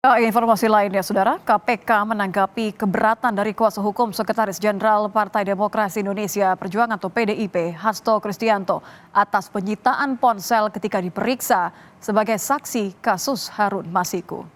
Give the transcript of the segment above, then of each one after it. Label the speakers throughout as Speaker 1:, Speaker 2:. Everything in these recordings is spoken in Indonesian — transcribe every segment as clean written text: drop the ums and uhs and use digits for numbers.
Speaker 1: Informasi lainnya, Saudara, KPK menanggapi keberatan dari kuasa hukum Sekretaris Jenderal Partai Demokrasi Indonesia Perjuangan atau PDIP, Hasto Kristianto, atas penyitaan ponsel ketika diperiksa sebagai saksi kasus Harun Masiku.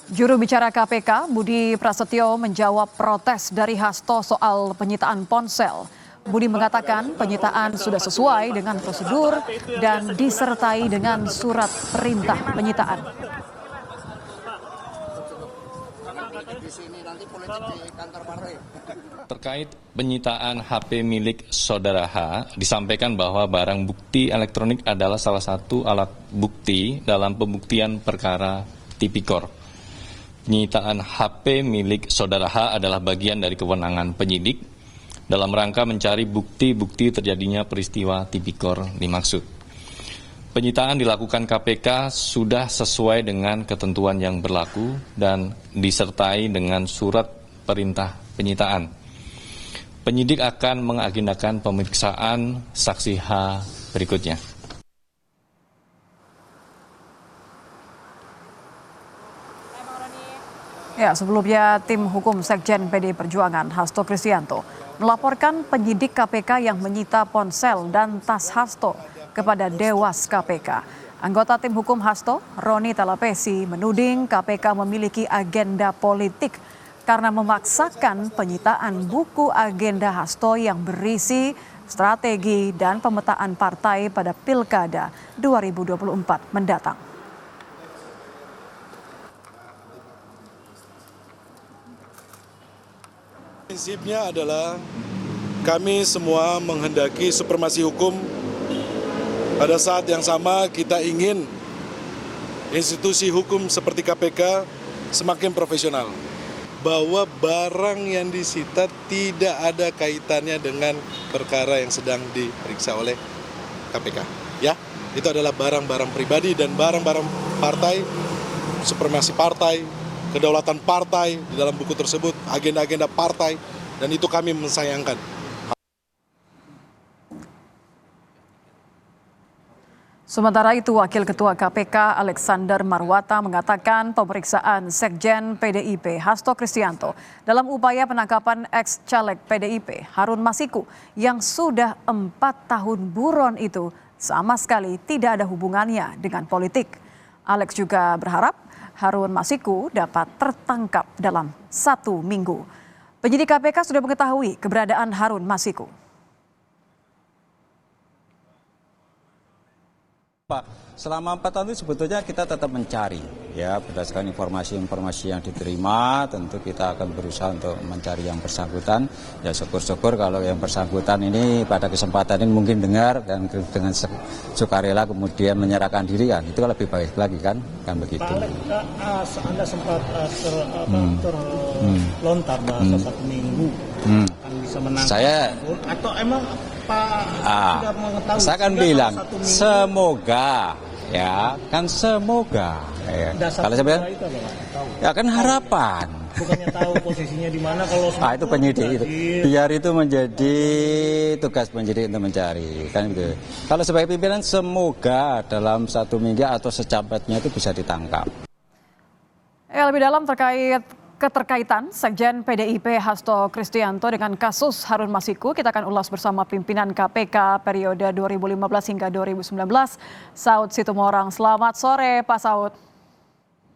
Speaker 1: Juru bicara KPK, Budi Prasetyo, menjawab protes dari Hasto soal penyitaan ponsel. Budi mengatakan penyitaan sudah sesuai dengan prosedur dan disertai dengan surat perintah penyitaan.
Speaker 2: Terkait penyitaan HP milik saudara H, disampaikan bahwa barang bukti elektronik adalah salah satu alat bukti dalam pembuktian perkara tipikor. Penyitaan HP milik saudara H adalah bagian dari kewenangan penyidik dalam rangka mencari bukti-bukti terjadinya peristiwa tipikor dimaksud. Penyitaan dilakukan KPK sudah sesuai dengan ketentuan yang berlaku dan disertai dengan surat perintah penyitaan. Penyidik akan mengagendakan pemeriksaan saksi H berikutnya.
Speaker 1: Ya, sebelumnya tim hukum Sekjen PDI Perjuangan Hasto Kristianto melaporkan penyidik KPK yang menyita ponsel dan tas Hasto kepada Dewas KPK. Anggota tim hukum Hasto, Roni Talapesi, menuding KPK memiliki agenda politik karena memaksakan penyitaan buku agenda Hasto yang berisi strategi dan pemetaan partai pada Pilkada 2024 mendatang.
Speaker 3: Prinsipnya adalah kami semua menghendaki supremasi hukum. Pada saat yang sama kita ingin institusi hukum seperti KPK semakin profesional. Bahwa barang yang disita tidak ada kaitannya dengan perkara yang sedang diperiksa oleh KPK. Ya, itu adalah barang-barang pribadi dan barang-barang partai, supremasi partai, kedaulatan partai di dalam buku tersebut, agenda-agenda partai, dan itu kami mensayangkan.
Speaker 1: Sementara itu, Wakil Ketua KPK Alexander Marwata mengatakan pemeriksaan Sekjen PDIP Hasto Kristianto dalam upaya penangkapan ex-caleg PDIP Harun Masiku yang sudah 4 tahun buron itu sama sekali tidak ada hubungannya dengan politik. Alex juga berharap Harun Masiku dapat tertangkap dalam 1 minggu. Penyidik KPK sudah mengetahui keberadaan Harun Masiku.
Speaker 4: Pak, selama 4 tahun itu sebetulnya kita tetap mencari, ya berdasarkan informasi-informasi yang diterima, tentu kita akan berusaha untuk mencari yang bersangkutan. Ya syukur-syukur kalau yang bersangkutan ini pada kesempatan ini mungkin dengar dan dengan sukarela kemudian menyerahkan diri kan, itu lebih baik lagi kan begitu.
Speaker 5: Pak, Anda sempat terlontar bahasa 1 minggu akan bisa menangkap.
Speaker 4: Saya
Speaker 5: atau emang Pak sudah mengetahui?
Speaker 4: Saya kan bilang semoga, ya kan semoga. Ya. Kalau saya bilang, ya kan harapan.
Speaker 5: Bukannya tahu posisinya di mana kalau
Speaker 4: itu penyidik itu. Biar itu menjadi tugas penyidik untuk mencari, kan gitu. Kalau sebagai pimpinan semoga dalam 1 minggu atau secepatnya itu bisa ditangkap.
Speaker 1: Lebih dalam terkait keterkaitan Sekjen PDIP Hasto Kristianto dengan kasus Harun Masiku, kita akan ulas bersama pimpinan KPK periode 2015 hingga 2019, Saud Situmorang. Selamat sore, Pak Saud.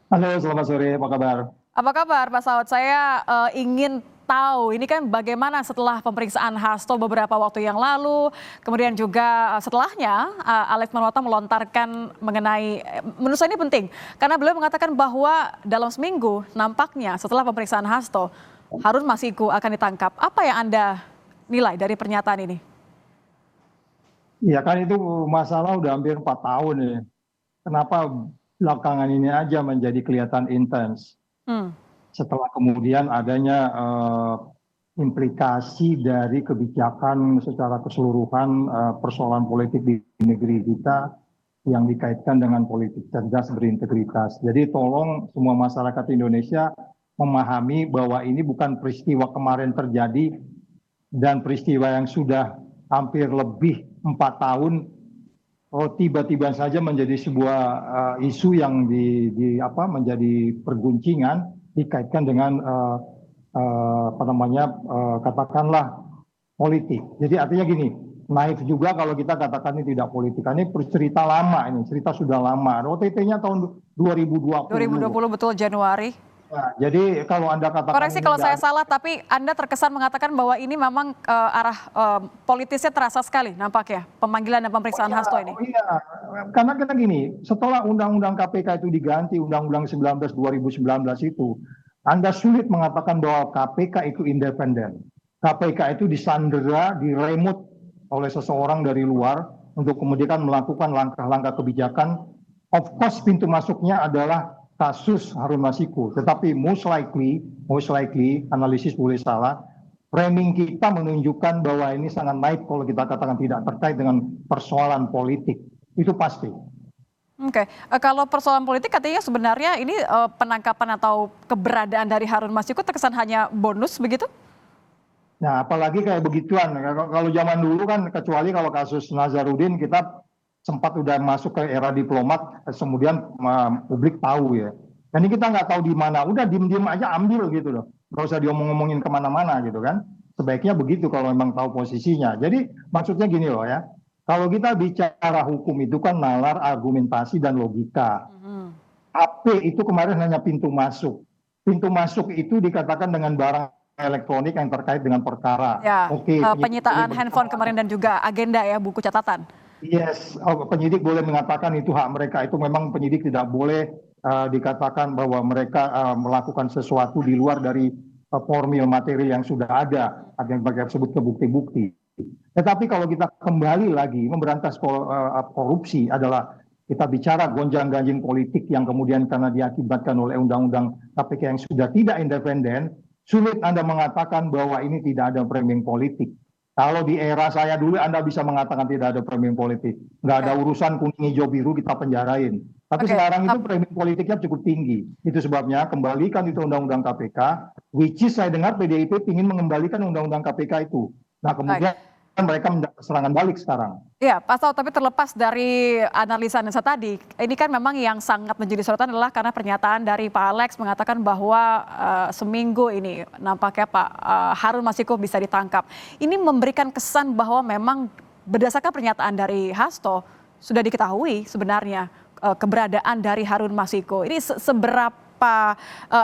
Speaker 6: Halo, selamat sore. Apa kabar?
Speaker 1: Apa kabar, Pak Saud? Saya ingin tahu ini kan bagaimana setelah pemeriksaan Hasto beberapa waktu yang lalu, kemudian juga setelahnya Alex Marwata melontarkan mengenai, menurut saya ini penting karena beliau mengatakan bahwa dalam seminggu nampaknya setelah pemeriksaan Hasto Harun Masiku akan ditangkap. Apa yang Anda nilai dari pernyataan ini?
Speaker 6: Ya kan itu masalah udah hampir 4 tahun ya. Kenapa belakangan ini aja menjadi kelihatan intens? Setelah kemudian adanya implikasi dari kebijakan secara keseluruhan persoalan politik di negeri kita yang dikaitkan dengan politik cerdas berintegritas. Jadi tolong semua masyarakat Indonesia memahami bahwa ini bukan peristiwa kemarin terjadi dan peristiwa yang sudah hampir lebih 4 tahun tiba-tiba saja menjadi sebuah isu yang menjadi perguncingan dikaitkan dengan katakanlah politik. Jadi artinya gini, naif juga kalau kita katakan ini tidak politik. Ini cerita lama, ini cerita sudah lama. OTT-nya tahun 2020.
Speaker 1: 2020 betul, Januari.
Speaker 6: Nah, jadi kalau Anda katakan
Speaker 1: Koreksi kalau saya salah, tapi Anda terkesan mengatakan bahwa ini memang arah politisnya terasa sekali nampaknya, pemanggilan dan pemeriksaan Hasto ini.
Speaker 6: Iya, karena kita gini, setelah Undang-Undang KPK itu diganti, Undang-Undang 19 2019 itu, Anda sulit mengatakan bahwa KPK itu independen. KPK itu disandera, diremut oleh seseorang dari luar untuk kemudian melakukan langkah-langkah kebijakan. Of course pintu masuknya adalah kasus Harun Masiku, tetapi most likely analisis boleh salah, framing kita menunjukkan bahwa ini sangat naif kalau kita katakan tidak terkait dengan persoalan politik, itu pasti.
Speaker 1: Oke, kalau persoalan politik katanya sebenarnya ini penangkapan atau keberadaan dari Harun Masiku terkesan hanya bonus begitu?
Speaker 6: Nah, apalagi kayak begituan, kalau zaman dulu kan kecuali kalau kasus Nazarudin kita sempat udah masuk ke era diplomat, kemudian publik tahu ya. Dan ini kita nggak tahu di mana, udah diem-diem aja ambil gitu loh. Nggak usah diomong-ngomongin kemana-mana gitu kan. Sebaiknya begitu kalau memang tahu posisinya. Jadi maksudnya gini loh ya, kalau kita bicara hukum itu kan nalar argumentasi dan logika. HP itu kemarin hanya pintu masuk. Pintu masuk itu dikatakan dengan barang elektronik yang terkait dengan perkara.
Speaker 1: Ya,
Speaker 6: Oke,
Speaker 1: penyitaan handphone kemarin dan juga agenda ya, buku catatan.
Speaker 6: Yes, penyidik boleh mengatakan itu hak mereka. Itu memang penyidik tidak boleh dikatakan bahwa mereka melakukan sesuatu di luar dari formil materi yang sudah ada, yang disebut ke bukti-bukti. Tetapi kalau kita kembali lagi memberantas korupsi adalah kita bicara gonjang-ganjing politik yang kemudian karena diakibatkan oleh undang-undang KPK yang sudah tidak independen, sulit Anda mengatakan bahwa ini tidak ada framing politik. Kalau di era saya dulu Anda bisa mengatakan tidak ada framing politik. Nggak ada urusan kuning hijau biru kita penjarain. Tapi sekarang itu framing politiknya cukup tinggi. Itu sebabnya kembalikan itu undang-undang KPK, which is saya dengar PDIP ingin mengembalikan undang-undang KPK itu. Nah kemudian mereka mendapat serangan balik sekarang.
Speaker 1: Iya, Pak Saud, tapi terlepas dari analisa Anda tadi, ini kan memang yang sangat menjadi sorotan adalah karena pernyataan dari Pak Alex mengatakan bahwa seminggu ini nampaknya Pak Harun Masiku bisa ditangkap. Ini memberikan kesan bahwa memang berdasarkan pernyataan dari Hasto sudah diketahui sebenarnya keberadaan dari Harun Masiku. Ini seberapa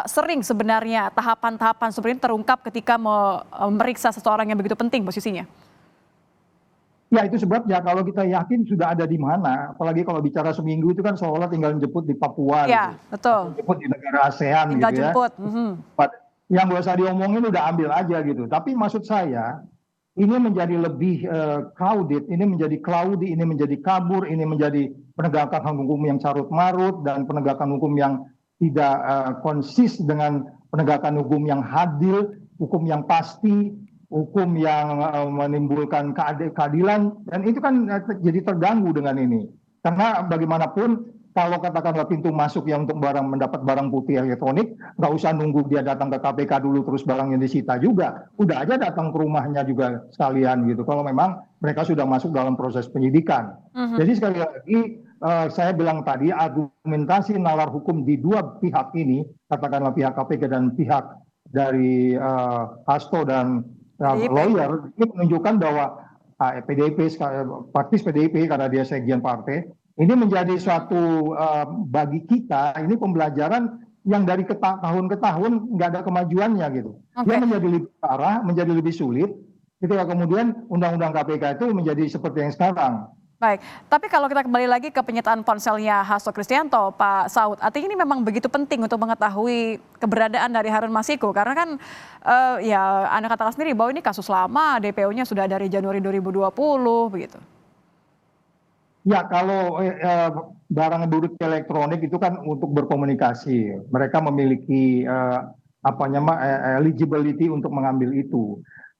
Speaker 1: sering sebenarnya tahapan-tahapan seperti ini terungkap ketika memeriksa seseorang yang begitu penting posisinya?
Speaker 6: Ya itu sebabnya kalau kita yakin sudah ada di mana, apalagi kalau bicara seminggu itu kan seolah tinggal jemput di Papua,
Speaker 1: ya,
Speaker 6: gitu.
Speaker 1: Betul.
Speaker 6: Jemput di negara ASEAN
Speaker 1: tinggal
Speaker 6: gitu
Speaker 1: jemput.
Speaker 6: Ya. Yang gak usah diomongin udah ambil aja gitu. Tapi maksud saya ini menjadi lebih crowded, ini menjadi cloudy, ini menjadi kabur, ini menjadi penegakan hukum yang carut marut dan penegakan hukum yang tidak konsis dengan penegakan hukum yang adil, hukum yang pasti, hukum yang menimbulkan keadilan, dan itu kan jadi terganggu dengan ini. Karena bagaimanapun kalau katakanlah pintu masuk yang untuk mendapat barang bukti elektronik, nggak usah nunggu dia datang ke KPK dulu terus barangnya disita juga. Udah aja datang ke rumahnya juga sekalian gitu. Kalau memang mereka sudah masuk dalam proses penyidikan. Jadi sekali lagi saya bilang tadi argumentasi nalar hukum di dua pihak ini, katakanlah pihak KPK dan pihak dari Hasto dan lawyer, ini menunjukkan bahwa PDIP, praktis PDIP karena dia sekjen partai, ini menjadi suatu bagi kita, ini pembelajaran yang dari tahun ke tahun nggak ada kemajuannya gitu. Dia menjadi lebih parah, menjadi lebih sulit, ketika kemudian undang-undang KPK itu menjadi seperti yang sekarang.
Speaker 1: Baik, tapi kalau kita kembali lagi ke penyitaan ponselnya Hasto Kristianto, Pak Saud, artinya ini memang begitu penting untuk mengetahui keberadaan dari Harun Masiku, karena kan ya Anda katakan sendiri bahwa ini kasus lama, DPO-nya sudah dari Januari 2020 begitu.
Speaker 6: Ya kalau barang bukti elektronik itu kan untuk berkomunikasi, mereka memiliki eligibility untuk mengambil itu.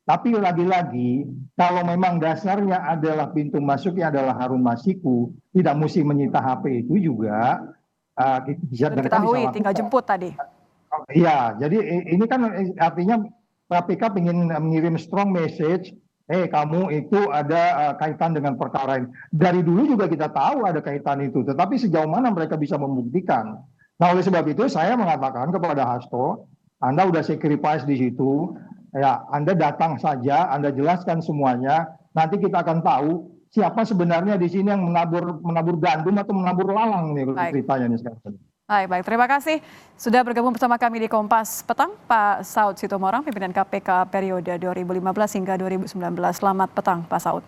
Speaker 6: Tapi lagi-lagi kalau memang dasarnya adalah pintu masuknya adalah Harun Masiku, tidak mesti menyita HP itu juga.
Speaker 1: Diketahui tinggal jemput tadi.
Speaker 6: Iya, jadi ini kan artinya KPK ingin mengirim strong message, kamu itu ada kaitan dengan perkara ini. Dari dulu juga kita tahu ada kaitan itu, tetapi sejauh mana mereka bisa membuktikan. Nah, oleh sebab itu saya mengatakan kepada Hasto, Anda udah sacrifice di situ, ya Anda datang saja, Anda jelaskan semuanya, nanti kita akan tahu siapa sebenarnya di sini yang menabur gandum atau menabur lalang nih ceritanya nih sekarang.
Speaker 1: Baik, terima kasih sudah bergabung bersama kami di Kompas Petang, Pak Saud Sitomorang, pimpinan KPK periode 2015 hingga 2019. Selamat petang, Pak Saud.